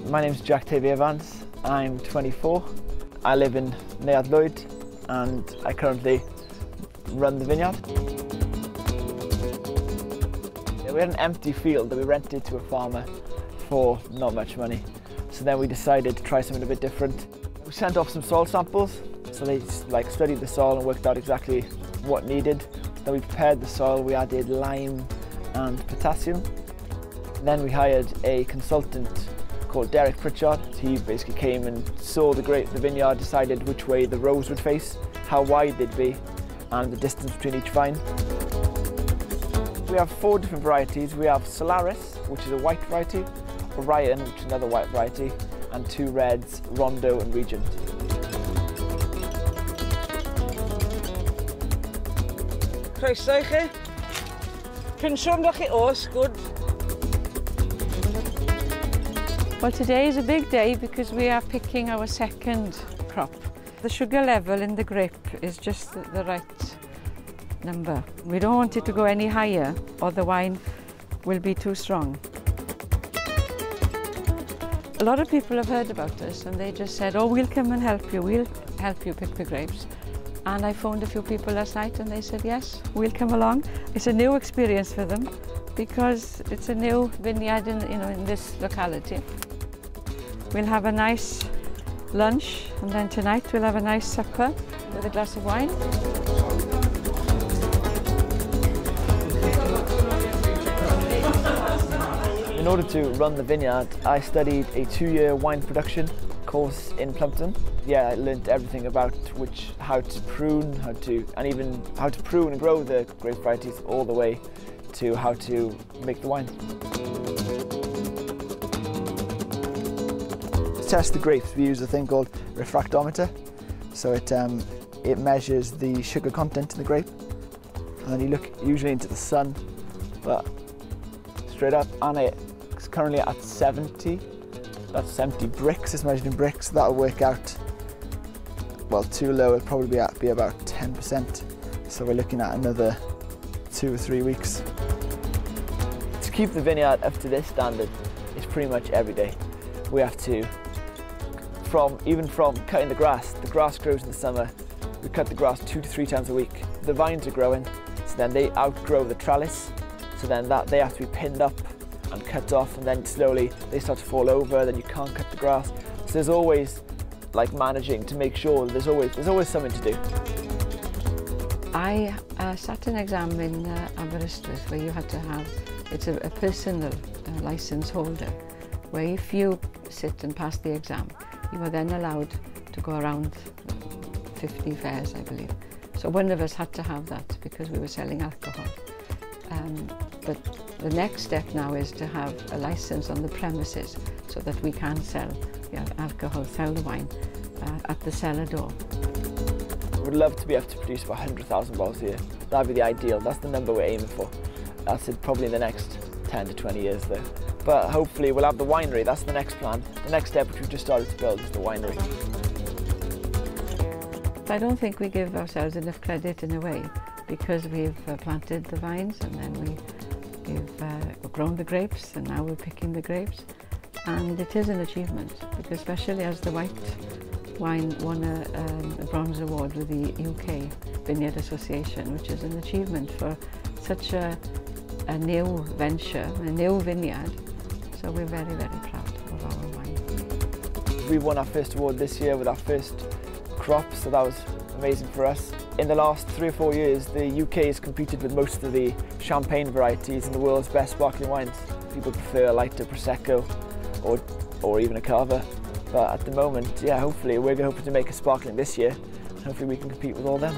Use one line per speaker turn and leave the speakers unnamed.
My name's Llaethliw. I'm 24. I live in Llaethliw and I currently run the vineyard. We had an empty field that we rented to a farmer for not much money. So then we decided to try something a bit different. We sent off some soil samples, so they studied the soil and worked out exactly what needed. Then we prepared the soil, we added lime and potassium. Then we hired a consultant called Pritchard. He basically came and saw the vineyard, decided which way the rows would face, how wide they'd be, and the distance between each vine. We have 4 different varieties. We have Solaris, which is a white variety, Aberaeron, which is another white variety, and 2 reds, Rondo and Regent.
Croeso I chi. Pensiwn da chi os, good.
Well, today is a big day because we are picking our second crop. The sugar level in the grape is just the right number. We don't want it to go any higher or the wine will be too strong. A lot of people have heard about us and they just said, oh, we'll come and help you, we'll help you pick the grapes. And I phoned a few people last night and they said, yes, we'll come along. It's a new experience for them because it's a new vineyard in this locality. We'll have a nice lunch and then tonight we'll have a nice supper with a glass of wine.
In order to run the vineyard, I studied a 2-year wine production course in Plumpton. Yeah, I learned everything about how to prune, and how to prune and grow the grape varieties all the way to how to make the wine. To test the grapes, we use a thing called refractometer. So it measures the sugar content in the grape, and then you look usually into the sun, but straight up, and it's currently at 70. That's 70 bricks. It's measured in bricks. That'll work out, well, too low. It'll probably be about 10%. So we're looking at another 2 or 3 weeks. To keep the vineyard up to this standard, it's pretty much every day. We have to, even from cutting the grass grows in the summer. We cut the grass 2 to 3 times a week. The vines are growing, so then they outgrow the trellis. So then they have to be pinned up and cut off, and then slowly they start to fall over, then you can't cut the grass. So there's always managing to make sure there's always something to do.
I sat an exam in Aberaeron where you had to have, it's a personal license holder, where if you sit and pass the exam, you were then allowed to go around 50 fairs, I believe. So one of us had to have that because we were selling alcohol. But the next step now is to have a license on the premises so that we can sell alcohol, sell the wine at the cellar door.
I would love to be able to produce about 100,000 bottles a year. That would be the ideal. That's the number we're aiming for. That's it, probably in the next 10 to 20 years though. But hopefully we'll have the winery. That's the next plan. The next step, which we've just started to build, is the winery.
I don't think we give ourselves enough credit in a way, because we've planted the vines and then we've grown the grapes and now we're picking the grapes. And it is an achievement, because especially as the white wine won a bronze award with the UK Vineyard Association, which is an achievement for such a new venture, a new vineyard. So we're very, very proud of our wine.
We won our first award this year with our first crop, so that was amazing for us. In the last 3 or 4 years, the UK has competed with most of the champagne varieties in the world's best sparkling wines. People prefer a lighter Prosecco or even a Cava. But at the moment, yeah, hopefully we're hoping to make a sparkling this year, and hopefully we can compete with all them.